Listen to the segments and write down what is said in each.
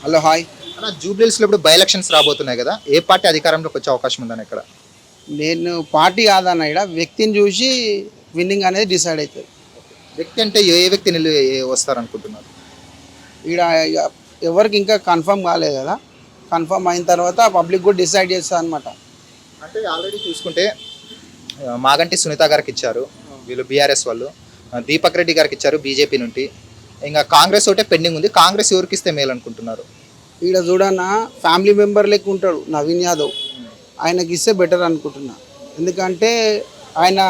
Hello hi. అన్న జూబ్లీహిల్స్లో ఇప్పుడు బై ఎలక్షన్స్ రాబోతున్నాయి కదా, ఏ పార్టీ అధికారంలోకి వచ్చే అవకాశం ఉందని ఇక్కడ? నేను పార్టీ కాదన్న, ఇక్కడ వ్యక్తిని చూసి విన్నింగ్ అనేది డిసైడ్ అవుతుంది. వ్యక్తి అంటే ఏ వ్యక్తి వస్తారనుకుంటున్నారు? ఇక్కడ ఇక ఎవరికి ఇంకా కన్ఫర్మ్ కాలేదు కదా, కన్ఫర్మ్ అయిన తర్వాత పబ్లిక్ కూడా డిసైడ్ చేస్తుంది అనమాట. అంటే ఆల్రెడీ చూసుకుంటే మాగంటి సునీత గారికి ఇచ్చారు వీళ్ళు బీఆర్ఎస్ వాళ్ళు, దీపక్ రెడ్డి గారికి ఇచ్చారు బీజేపీ నుండి, ఇంకా కాంగ్రెస్ ఒకటే పెండింగ్ ఉంది. కాంగ్రెస్ ఎవరికి ఇస్తే మేలు అనుకుంటున్నారు? ఇక్కడ చూడన్న ఫ్యామిలీ మెంబర్ లెక్క ఉంటాడు నవీన్ యాదవ్, ఆయనకి ఇస్తే బెటర్ అనుకుంటున్నా. ఎందుకంటే ఆయన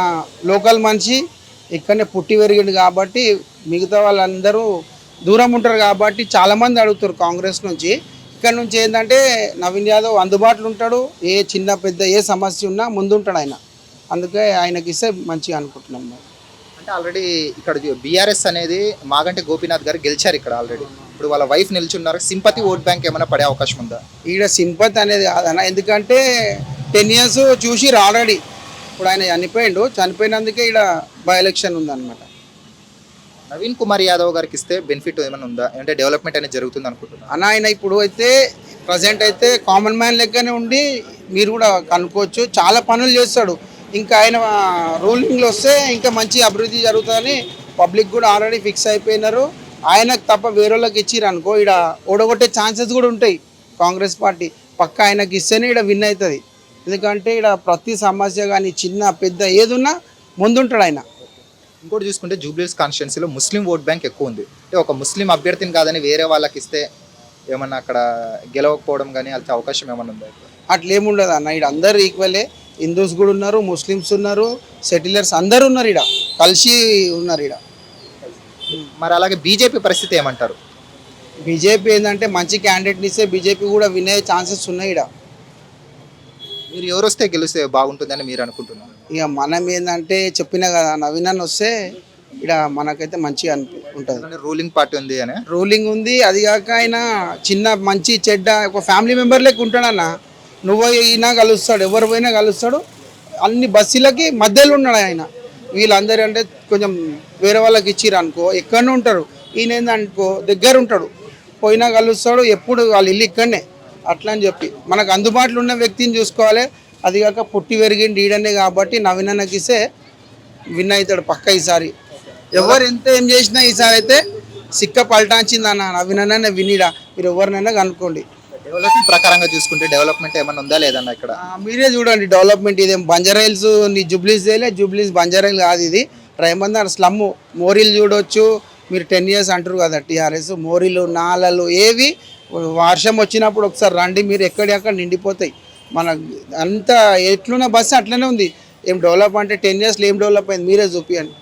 లోకల్ మనిషి, ఇక్కడనే పుట్టి పెరిగిండు కాబట్టి మిగతా వాళ్ళందరూ దూరం ఉంటారు కాబట్టి చాలామంది అడుగుతారు కాంగ్రెస్ నుంచి. ఇక్కడ నుంచి ఏంటంటే నవీన్ యాదవ్ అందుబాటులో ఉంటాడు, ఏ చిన్న పెద్ద ఏ సమస్య ఉన్నా ముందుంటాడు ఆయన. అందుకే ఆయనకి ఇస్తే మంచిగా అనుకుంటున్నాం. అంటే ఆల్రెడీ ఇక్కడ బీఆర్ఎస్ అనేది మాగంటి గోపీనాథ్ గారు గెలిచారు ఇక్కడ ఆల్రెడీ. ఇప్పుడు వాళ్ళ వైఫ్ నిల్చున్నారు. సింపతి ఓట్ బ్యాంక్ ఏమైనా పడే అవకాశం ఉందా? ఈడ సింపతి అనేది కాదన్న, ఎందుకంటే 10 years చూసి ఆల్రెడీ. ఇప్పుడు ఆయన చనిపోయినందుకే ఈడ బై ఎలక్షన్ ఉందన్నమాట. నవీన్ కుమార్ యాదవ్ గారికి ఇస్తే బెనిఫిట్ ఏమైనా ఉందా? అంటే డెవలప్మెంట్ అనేది జరుగుతుంది అనుకుంటున్నాను. అన్న ఆయన ఇప్పుడు అయితే ప్రజెంట్ అయితే కామన్ మ్యాన్ లెక్కనే ఉండి మీరు కూడా కనుక్కోవచ్చు, చాలా పనులు చేస్తాడు. ఇంకా ఆయన రూలింగ్లో వస్తే ఇంకా మంచి అభివృద్ధి జరుగుతుందని పబ్లిక్ కూడా ఆల్రెడీ ఫిక్స్ అయిపోయినారు. ఆయనకు తప్ప వేరే వాళ్ళకి ఇచ్చిర్రు అనుకో ఇక్కడ ఓడగొట్టే ఛాన్సెస్ కూడా ఉంటాయి. కాంగ్రెస్ పార్టీ పక్క ఆయనకి ఇస్తేనే ఇక్కడ విన్ అవుతుంది. ఎందుకంటే ఇక్కడ ప్రతి సమస్య కానీ చిన్న పెద్ద ఏదున్నా ముందుంటాడు ఆయన. ఇంకోటి చూసుకుంటే జూబ్లీహిల్స్ కాన్స్టిట్యున్సీలో ముస్లిం ఓట్ బ్యాంక్ ఎక్కువ ఉంది. అంటే ఒక ముస్లిం అభ్యర్థిని కాదని వేరే వాళ్ళకి ఇస్తే ఏమన్నా అక్కడ గెలవకపోవడం కానీ అది అవకాశం ఏమన్నా ఉందా? అట్లేముండదు అన్న, ఇక్కడ అందరు ఈక్వలే. హిందూస్ కూడా ఉన్నారు, ముస్లిమ్స్ ఉన్నారు, సెటిలర్స్ అందరు ఉన్నారు, ఇక్కడ కలిసి ఉన్నారు ఇక్కడ. మరి అలాగే బీజేపీ పరిస్థితి ఏమంటారు? బీజేపీ ఏంటంటే మంచి క్యాండిడేట్ని ఇస్తే బీజేపీ కూడా విన్ అయ్యే ఛాన్సెస్ ఉన్నాయి ఇక్కడ. మీరు ఎవరు వస్తే గెలిస్తే బాగుంటుందని మీరు అనుకుంటున్నారు? ఇక మనం ఏంటంటే చెప్పినా కదా, నవీన్ అన్న వస్తే ఇక్కడ మనకైతే మంచిగా ఉంటుంది. రూలింగ్ పార్టీ ఉంది అని రూలింగ్ ఉంది, అది కాక ఆయన చిన్న మంచి చెడ్డ ఒక ఫ్యామిలీ మెంబర్ లెక్క ఉంటాడన్న. నువ్వు అయినా కలుస్తాడు, ఎవరు పోయినా కలుస్తాడు. అన్ని బస్సులకి మధ్యలో ఉన్నాడు ఆయన. వీళ్ళందరూ అంటే కొంచెం వేరే వాళ్ళకి ఇచ్చిర్రు అనుకో ఎక్కడనే ఉంటారు, ఈయన ఏందనుకో దగ్గర ఉంటాడు, పోయినా కలుస్తాడు. ఎప్పుడు వాళ్ళ ఇల్లు ఇక్కడనే. అట్లా అని చెప్పి మనకు అందుబాటులో ఉన్న వ్యక్తిని చూసుకోవాలి. అది కాక పుట్టి పెరిగింది ఈడనే కాబట్టి నవీన్ అన్నకి ఇస్తే విన్ అవుతాడు పక్క. ఈసారి ఎవరు ఎంత ఏం చేసినా ఈసారి అయితే సిక్క పల్టాంచింది అన్న నవీన్ అన్న వినిడా. మీరు ఎవరినైనా కనుక్కోండి. డెవలప్మెంట్ ప్రకారంగా చూసుకుంటే డెవలప్మెంట్ ఏమైనా ఉందా లేదన్న ఇక్కడ? మీరే చూడండి డెవలప్మెంట్. ఇదేం బంజారాయిల్స్ నీ జూబ్లీస్ చేయలే, జూబ్లీస్ బంజారాయిల్ కాదు, ఇది రేమందర్ స్లమ్. మోరీలు చూడొచ్చు మీరు. 10 years అంటారు కదా టీఆర్ఎస్, మోరీలు నాలలు ఏవి వర్షం వచ్చినప్పుడు ఒకసారి రండి మీరు, ఎక్కడెక్కడ నిండిపోతాయి. మన అంతా ఎట్లున్న బస్సు అట్లనే ఉంది. ఏం డెవలప్ అంటే 10 yearsలో ఏం డెవలప్ అయింది మీరే చూపియండి.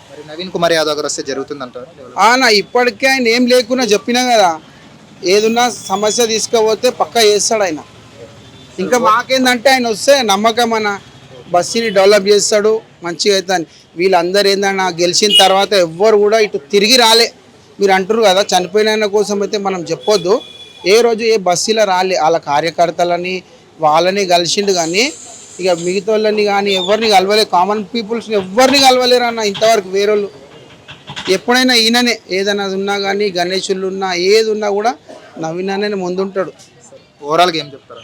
మరి నవీన్ కుమార్ యాదవ్ గారు వస్తే జరుగుతుంది అంటారు? నా ఇప్పటికే ఆయన ఏం లేకున్నా చెప్పినా కదా, ఏదున్నా సమస్య తీసుకుపోతే పక్కా చేస్తాడు ఆయన. ఇంకా మాకేందంటే ఆయన వస్తే నమ్మకం అన్న, బస్సుని డెవలప్ చేస్తాడు మంచిగా అవుతుంది. వీళ్ళందరూ ఏందన్నా గెలిచిన తర్వాత ఎవ్వరు కూడా ఇటు తిరిగి రాలే. మీరు అంటారు కదా చనిపోయిన కోసం అయితే మనం చెప్పొద్దు. ఏ రోజు ఏ బస్సులో రాలే. వాళ్ళ కార్యకర్తలని వాళ్ళని కలిసిండు కానీ ఇక మిగతా వాళ్ళని కానీ ఎవరిని కలవలే. కామన్ పీపుల్స్ని ఎవరిని కలవలేరు అన్న ఇంతవరకు వేరేళ్ళు. ఎప్పుడైనా ఈయననే ఏదైనా ఉన్నా కానీ గణేశులు ఉన్నా ఏది ఉన్నా కూడా నవీన్ అన్ననే ముందుంటాడు. ఓవరాల్గా ఏం చెప్తారు?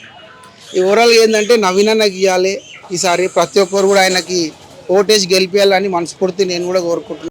ఈ ఓవరాల్గా ఏంటంటే నవీన్ అన్నకి ఇవ్వాలి ఈసారి. ప్రతి ఒక్కరు కూడా ఆయనకి ఓటేసి గెలిపించాలని మనస్ఫూర్తి నేను కూడా కోరుకుంటున్నాను.